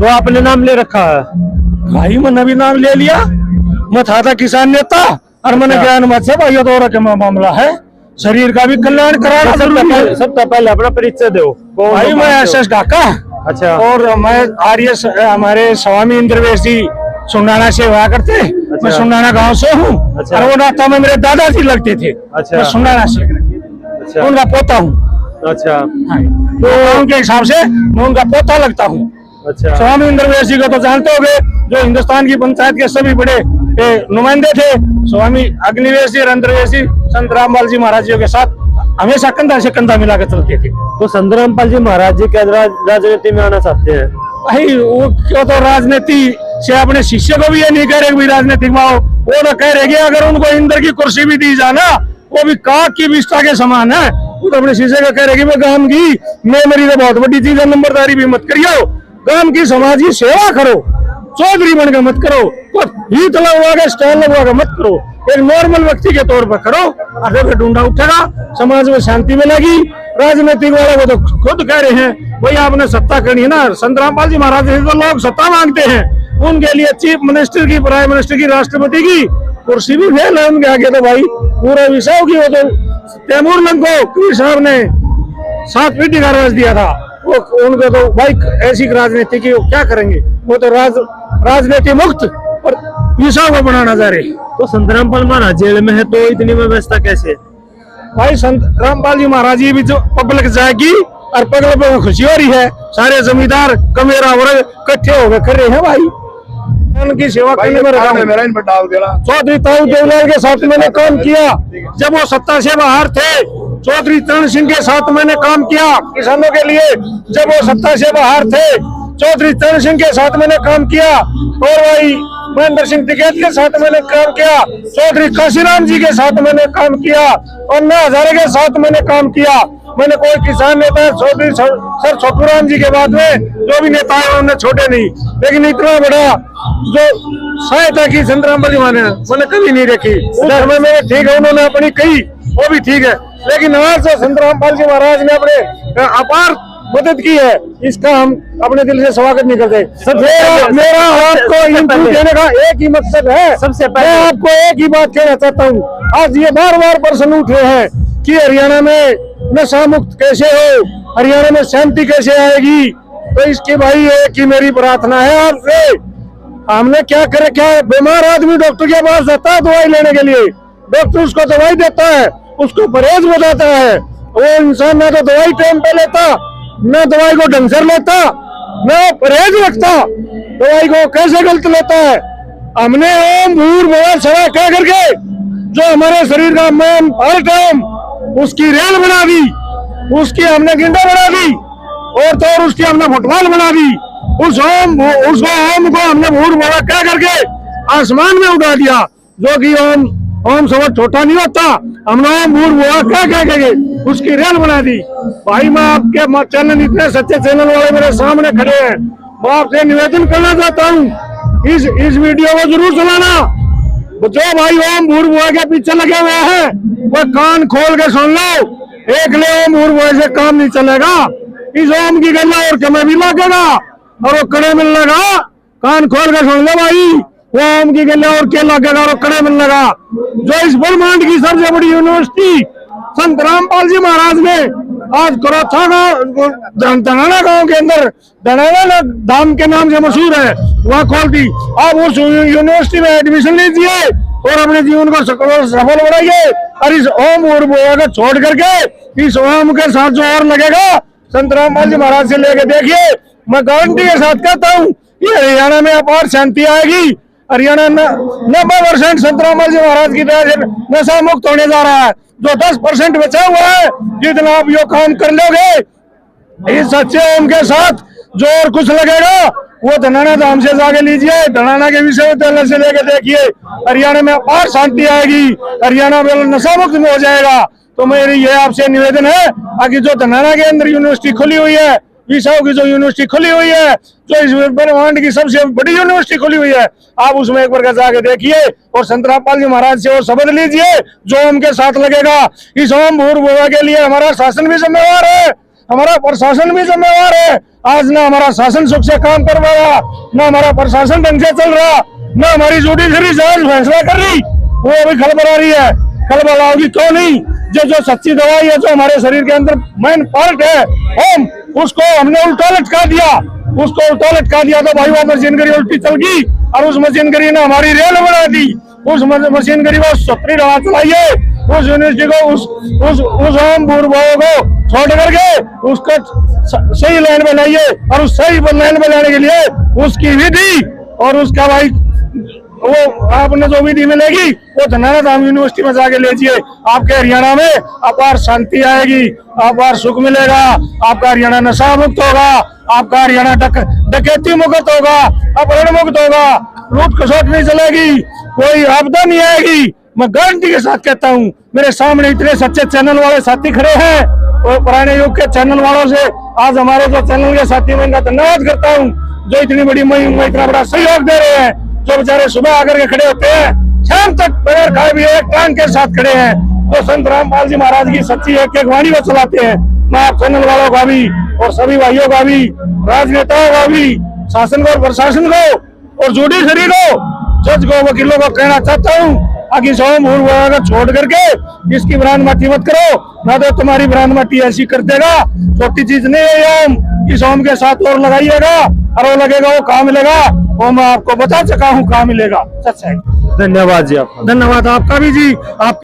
तो आपने नाम ले रखा है? भाई मैंने भी नाम ले लिया। मैं था किसान नेता और मैंने ज्ञान मत से भाई दौरा का मामला है, शरीर का भी कल्याण कराना जरूरी है। सबसे पहले अपना परिचय दो। भाई मैं एस काका। अच्छा। और मैं आर्य हमारे स्वामी इंद्रवेश जी सुंडाना से हुआ करते। अच्छा। मैं सुंडाना गांव से हूँ। अच्छा। और वो नाता में मेरे दादाजी लगते थे। अच्छा। मैं सुंडाना से अच्छा। उनका पोता हूँ। अच्छा। तो उनके हिसाब से मैं उनका पोता लगता हूँ। अच्छा। स्वामी इंद्रवेश जी को तो जानते होंगे, जो हिंदुस्तान की पंचायत के सभी बड़े नुमाइंदे थे। स्वामी अग्निवेश जी, इंद्रवेश जी, संत रामपाल जी महाराज जी के साथ हमेशा कंधा से कंधा मिला कर चलते थे। तो संत रामपाल जी महाराज जी क्या राजनीति में आना चाहते हैं? भाई वो क्यों, तो राजनीति से अपने शिष्य को भी ये नहीं कह रहे कि राजनीतिक में आओ। वो तो कह रहे कि अगर उनको इंद्र की कुर्सी भी दी जाना, वो भी काक की विष्ठा के समान है। वो तो अपने शिष्य को कह रहे कि मैं गांव की मेरी तो बहुत बड़ी चीज है, नंबरदारी भी मत करियो, गांव की समाज की सेवा करो, चौधरी बनकर मत करो, हित लगवा के स्टाइल लगवा के मत करो, एक नॉर्मल व्यक्ति के तौर पर करो। और फिर ढूंढा उठेगा, समाज में शांति मिलेगी। राजनीतिक वाले वो तो खुद कह रहे हैं भाई आपने सत्ता करनी है ना। संत रामपाल जी महाराज से तो लोग सत्ता मांगते हैं, उनके लिए चीफ मिनिस्टर की, प्राइम मिनिस्टर की, राष्ट्रपति की कुर्सी भी फेल है उनके आगे। तो भाई पूरा विषय की वो तो तैमूर को कबीर साहब ने 7 पीढ़ी का राज दिया था। वो उनको तो भाई ऐसी राजनीति की क्या करेंगे, वो तो राजनीति मुक्त और विषय को बनाना चाह रहे। तो संत रामपाल महाराज जेल में है तो इतनी व्यवस्था कैसे? भाई संत रामपाल जी महाराज जी भी जो पब्लिक जाएगी और पब्लिक में खुशी हो रही है। सारे जमींदार कमेरा वर्ग इकट्ठे हो गए कर रहे हैं भाई उनकी सेवा करने में। चौधरी ताऊ देवलाल के साथ मैंने काम किया जब वो सत्ता से बाहर थे। चौधरी तरण सिंह के साथ मैंने काम किया किसानों के लिए जब वो सत्ता से बाहर थे। चौधरी तरण सिंह के साथ मैंने काम किया। और भाई महेंद्र सिंह टिकैत के साथ मैंने काम किया। चौधरी काशीराम जी के साथ मैंने काम किया और 9 हजारे के साथ मैंने काम किया। मैंने कोई किसान नेता चौधरी सर छोटूराम जी के बाद में जो भी नेता है उन्होंने छोटे नहीं, लेकिन इतना बड़ा जो सहायता की संत रामपाल जी मैंने कभी नहीं देखी। उस समय में ठीक है, उन्होंने अपनी कही वो भी ठीक है, लेकिन आज से संत रामपाल जी महाराज ने अपने अपार मदद की है, इसका हम अपने दिल से स्वागत नहीं करते। मेरा आपको इंटरव्यू देने का एक ही मकसद है। सबसे पहले मैं आपको एक ही बात कहना चाहता हूँ। आज ये बार प्रश्न उठे हैं कि हरियाणा में नशा मुक्त कैसे हो, हरियाणा में शांति कैसे आएगी। तो इसकी भाई एक ही मेरी प्रार्थना है आपसे। हमने क्या करे, क्या बीमार आदमी डॉक्टर के पास जाता है दवाई लेने के लिए, डॉक्टर उसको दवाई देता है, उसको परहेज बताता है। वो इंसान ना तो दवाई टाइम पे लेता, न दवाई को ढंग से लेता, न परहेज रखता, दवाई को कैसे गलत लेता है। हमने ओम भूर्भुवः स्वः कह करके जो हमारे शरीर का मैन हर टाइम उसकी रेल बना दी, उसकी हमने गिंडा बना दी और तो उसकी हमने फुटबॉल बना दी। उस ओम को हमने भूर्भुवः कह करके आसमान में उड़ा दिया, जो कि ओम शब्द छोटा नहीं होता। हमने ओम भूर्भुवः कह करके उसकी रेल बना दी। भाई मैं आपके चैनल, इतने सच्चे चैनल वाले मेरे सामने खड़े हैं, मैं आपसे निवेदन करना चाहता हूँ इस वीडियो को जरूर चलाना। जो भाई ओम भूर्भुवः के पीछे लगे हुए हैं वो कान खोल के सुन लो। एक ले ओम भूर्भुवः से काम नहीं चलेगा, इस ओम की गला और कमे भी लगेगा और वो कड़े मिलने लगा। कान खोल के सुन लो भाई, वो ओम की गला और क्या लगेगा और कड़े मिलने लगा। जो इस ब्रह्मांड की सबसे बड़ी यूनिवर्सिटी संत रामपाल जी महाराज ने आज करोथा धनाना गांव के अंदर, धनाना धाम के नाम से मशहूर है, वहाँ खोल दी। आप उस यूनिवर्सिटी में एडमिशन लीजिए और अपने जीवन को सफल बनाइए। और इस ओम भूर्भुवः को छोड़ करके इस ओम के साथ जो और लगेगा संत रामपाल जी महाराज से लेके देखिए। मैं गारंटी के साथ कहता हूँ ये हरियाणा में अपार शांति आएगी। हरियाणा 90% संत रामपाल जी महाराज की दया से नशा मुक्त होने जा रहा है। जो 10% बचा हुआ है, जितना आप यो काम कर लोगे इस सच्चे ओम के साथ, जो और कुछ लगेगा वो धनाना धाम से जाके लीजिए, धनाना के विश्वविद्यालय से लेके देखिए। हरियाणा में अपार शांति आएगी, हरियाणा में नशा मुक्त हो जाएगा। तो मेरी ये आपसे निवेदन है कि जो धनाना के अंदर यूनिवर्सिटी खुली हुई है, विशाओ की जो यूनिवर्सिटी खुली हुई है, जो इस ब्रह्मांड की सबसे बड़ी यूनिवर्सिटी खुली हुई है, आप उसमें एक बार जाके देखिए और संत रामपाल जी महाराज से वो शब्द लीजिए जो ओम के साथ लगेगा। इस ओम भूर्भुवः के लिए हमारा शासन भी जिम्मेवार है, हमारा प्रशासन भी जिम्मेवार है, आज ना हमारा शासन सुख से काम कर रहा, ना हमारा प्रशासन ढंग से चल रहा, ना हमारी जुडिशरी सहज फैसला कर रही, वो अभी खलबला रही है। खलबलाओगी क्यों नहीं? जो सच्ची दवाई है, जो हमारे शरीर के अंदर मेन पार्ट है, हम उसको हमने उल्टा लटका दिया, तो भाई वो मशीनगरी उल्टी चल गई और उस मशीनगरी ने हमारी रेल बना दी। उस मशीनगरी को 70 रवा चलाइए, उस यूनिवर्सिटी को उस हम बुरबाओं को छोड़ करके उसका सही लाइन बनाइए, और उस सही लाइन बनाने के लिए उसकी विधि और उसका भाई वो आपने जो विधि मिलेगी वो धनाना धाम यूनिवर्सिटी में जाके लीजिए। आपके हरियाणा में अपार शांति आएगी, अपार सुख मिलेगा, आपका हरियाणा नशा मुक्त होगा, आपका हरियाणा डकैती मुक्त होगा, अपहरण मुक्त होगा, लूट खसोट नहीं चलेगी, कोई आपदा नहीं आएगी। मैं गारंटी के साथ कहता हूँ, मेरे सामने इतने सच्चे चैनल वाले साथी खड़े हैं, और पुराने युग के चैनल वालों से आज हमारे जो चैनल के साथी मैं इनका धन्यवाद करता हूँ, जो इतनी बड़ी मुहिम में इतना बड़ा सहयोग दे रहे हैं। जो बेचारे सुबह आकर के खड़े होते हैं, शाम तक बगैर खाए भी एक टांग के साथ खड़े हैं, तो संत रामपाल जी महाराज की सच्ची एक वाणी को चलाते हैं। मैं आप चैनल वालों का भी और सभी भाइयों का भी, राजनेताओं का भी, शासन को और प्रशासन को और जुडिशरी को, जज को, वकीलों को कहना चाहता हूँ, आगे सोम को छोड़ करके इसकी ब्रांड माटी मत करो, ना तो तुम्हारी ब्रांड माटी ऐसी कर देगा। छोटी चीज नहीं है यम, इस ओम के साथ और लगाइएगा और वो लगेगा, वो कहाँ मिलेगा वो मैं आपको बता चुका हूँ कहाँ मिलेगा। सच है। धन्यवाद जी आपका। धन्यवाद आपका भी जी। आप